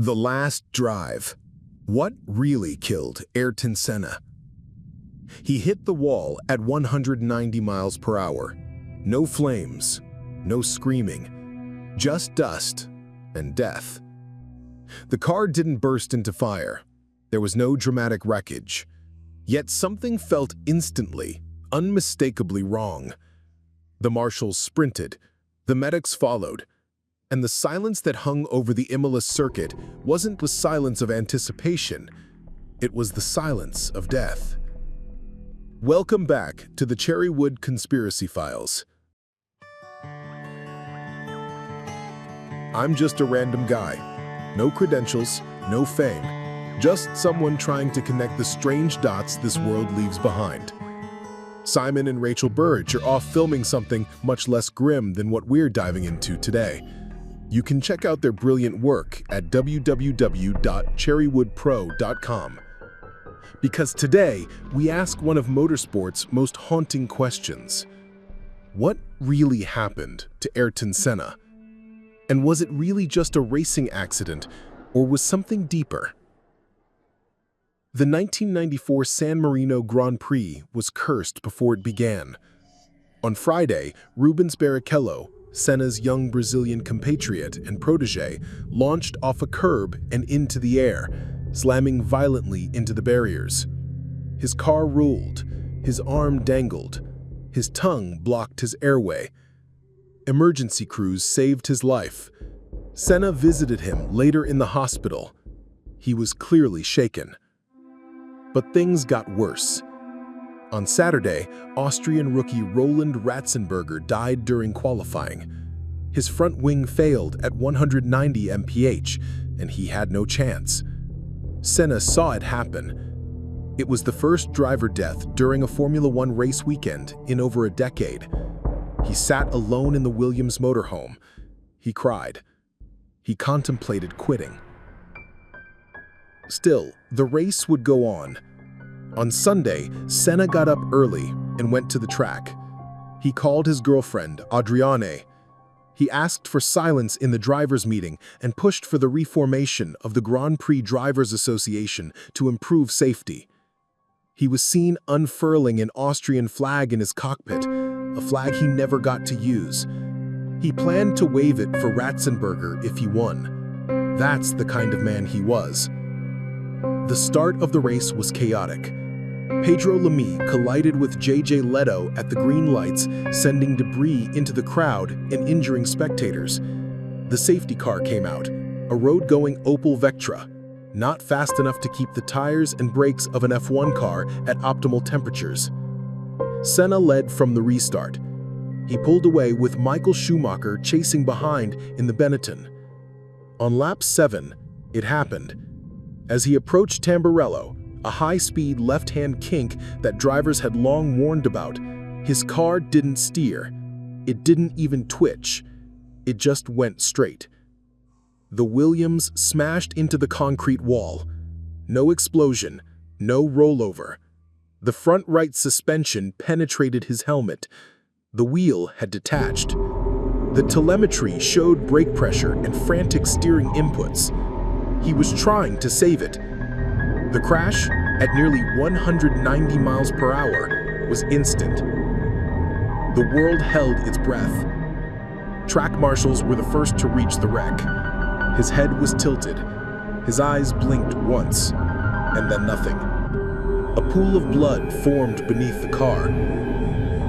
The Last Drive. What really killed Ayrton Senna? He hit the wall at 190 miles per hour. No flames, no screaming, just dust and death. The car didn't burst into fire. There was no dramatic wreckage. Yet something felt instantly, unmistakably wrong. The marshals sprinted, the medics followed, and the silence that hung over the Imola circuit wasn't the silence of anticipation, it was the silence of death. Welcome back to the Cherrywood Conspiracy Files. I'm just a random guy. No credentials, no fame, just someone trying to connect the strange dots this world leaves behind. Simon and Rachel Burge are off filming something much less grim than what we're diving into today. You can check out their brilliant work at www.cherrywoodpro.com. Because today, we ask one of motorsport's most haunting questions. What really happened to Ayrton Senna? And was it really just a racing accident, or was something deeper? The 1994 San Marino Grand Prix was cursed before it began. On Friday, Rubens Barrichello, Senna's young Brazilian compatriot and protege, launched off a curb and into the air, slamming violently into the barriers. His car rolled, his arm dangled, his tongue blocked his airway. Emergency crews saved his life. Senna visited him later in the hospital. He was clearly shaken. But things got worse. On Saturday, Austrian rookie Roland Ratzenberger died during qualifying. His front wing failed at 190 mph, and he had no chance. Senna saw it happen. It was the first driver death during a Formula One race weekend in over a decade. He sat alone in the Williams motorhome. He cried. He contemplated quitting. Still, the race would go on. On Sunday, Senna got up early and went to the track. He called his girlfriend, Adriane. He asked for silence in the drivers' meeting and pushed for the reformation of the Grand Prix Drivers Association to improve safety. He was seen unfurling an Austrian flag in his cockpit, a flag he never got to use. He planned to wave it for Ratzenberger if he won. That's the kind of man he was. The start of the race was chaotic. Pedro Lamy collided with J.J. Leto at the green lights, sending debris into the crowd and injuring spectators. The safety car came out, a road-going Opel Vectra, not fast enough to keep the tires and brakes of an F1 car at optimal temperatures. Senna led from the restart. He pulled away with Michael Schumacher chasing behind in the Benetton. On lap 7, it happened. As he approached Tamburello, a high-speed left-hand kink that drivers had long warned about, his car didn't steer. It didn't even twitch. It just went straight. The Williams smashed into the concrete wall. No explosion, no rollover. The front right suspension penetrated his helmet. The wheel had detached. The telemetry showed brake pressure and frantic steering inputs. He was trying to save it. The crash, at nearly 190 miles per hour, was instant. The world held its breath. Track marshals were the first to reach the wreck. His head was tilted. His eyes blinked once, and then nothing. A pool of blood formed beneath the car.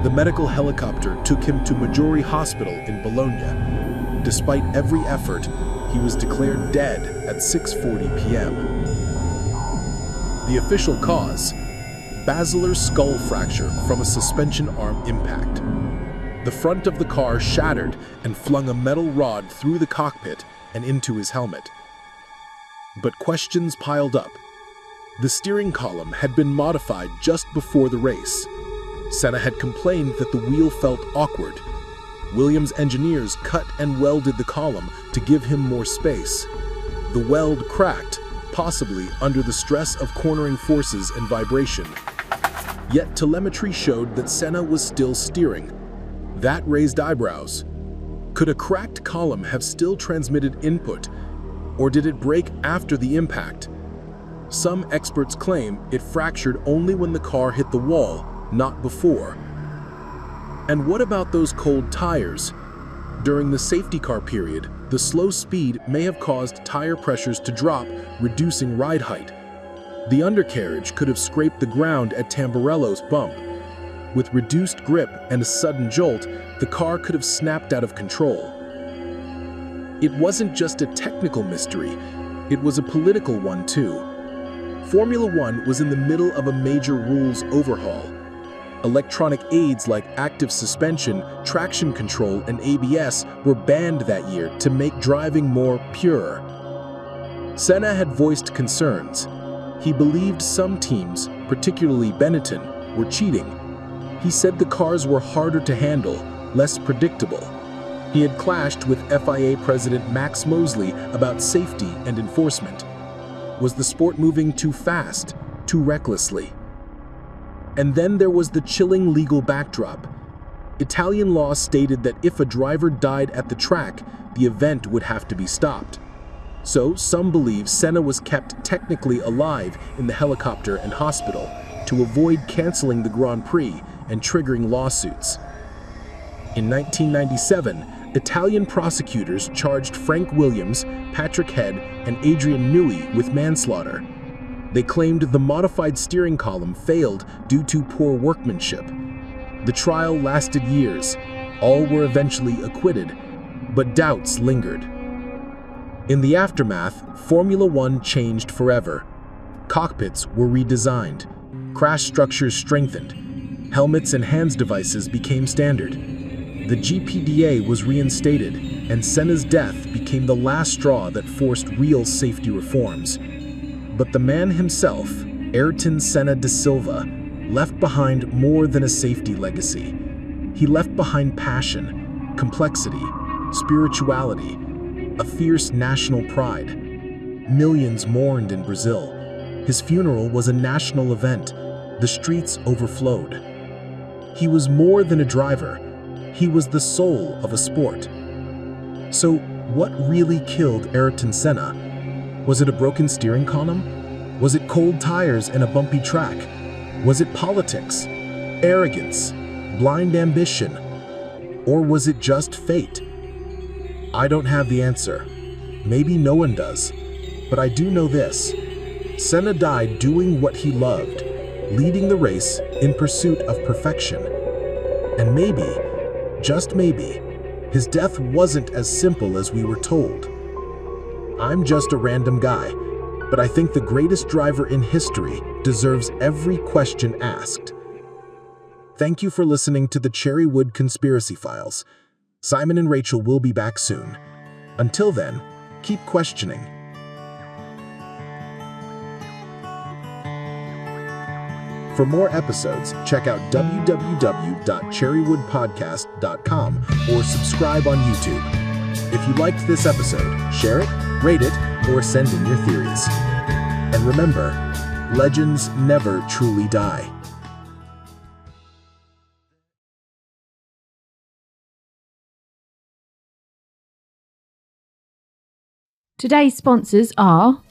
The medical helicopter took him to Maggiore Hospital in Bologna. Despite every effort, he was declared dead at 6:40 p.m. The official cause: basilar skull fracture from a suspension arm impact. The front of the car shattered and flung a metal rod through the cockpit and into his helmet. But questions piled up. The steering column had been modified just before the race. Senna had complained that the wheel felt awkward. Williams engineers cut and welded the column to give him more space. The weld cracked, possibly under the stress of cornering forces and vibration. Yet telemetry showed that Senna was still steering. That raised eyebrows. Could a cracked column have still transmitted input? Or did it break after the impact? Some experts claim it fractured only when the car hit the wall, not before. And what about those cold tires? During the safety car period, the slow speed may have caused tire pressures to drop, reducing ride height. The undercarriage could have scraped the ground at Tamburello's bump. With reduced grip and a sudden jolt, the car could have snapped out of control. It wasn't just a technical mystery, it was a political one too. Formula One was in the middle of a major rules overhaul. Electronic aids like active suspension, traction control, and ABS were banned that year to make driving more pure. Senna had voiced concerns. He believed some teams, particularly Benetton, were cheating. He said the cars were harder to handle, less predictable. He had clashed with FIA President Max Mosley about safety and enforcement. Was the sport moving too fast, too recklessly? And then there was the chilling legal backdrop. Italian law stated that if a driver died at the track, the event would have to be stopped. So some believe Senna was kept technically alive in the helicopter and hospital to avoid canceling the Grand Prix and triggering lawsuits. In 1997, Italian prosecutors charged Frank Williams, Patrick Head, and Adrian Newey with manslaughter. They claimed the modified steering column failed due to poor workmanship. The trial lasted years. All were eventually acquitted, but doubts lingered. In the aftermath, Formula One changed forever. Cockpits were redesigned, crash structures strengthened, helmets and hands devices became standard. The GPDA was reinstated, and Senna's death became the last straw that forced real safety reforms. But the man himself, Ayrton Senna da Silva, left behind more than a safety legacy. He left behind passion, complexity, spirituality, a fierce national pride. Millions mourned in Brazil. His funeral was a national event. The streets overflowed. He was more than a driver. He was the soul of a sport. So, what really killed Ayrton Senna? Was it a broken steering column? Was it cold tires and a bumpy track? Was it politics, arrogance, blind ambition? Or was it just fate? I don't have the answer. Maybe no one does. But I do know this. Senna died doing what he loved, leading the race in pursuit of perfection. And maybe, just maybe, his death wasn't as simple as we were told. I'm just a random guy, but I think the greatest driver in history deserves every question asked. Thank you for listening to the Cherrywood Conspiracy Files. Simon and Rachel will be back soon. Until then, keep questioning. For more episodes, check out www.cherrywoodpodcast.com or subscribe on YouTube. If you liked this episode, share it, rate it, or send in your theories. And remember, legends never truly die. Today's sponsors are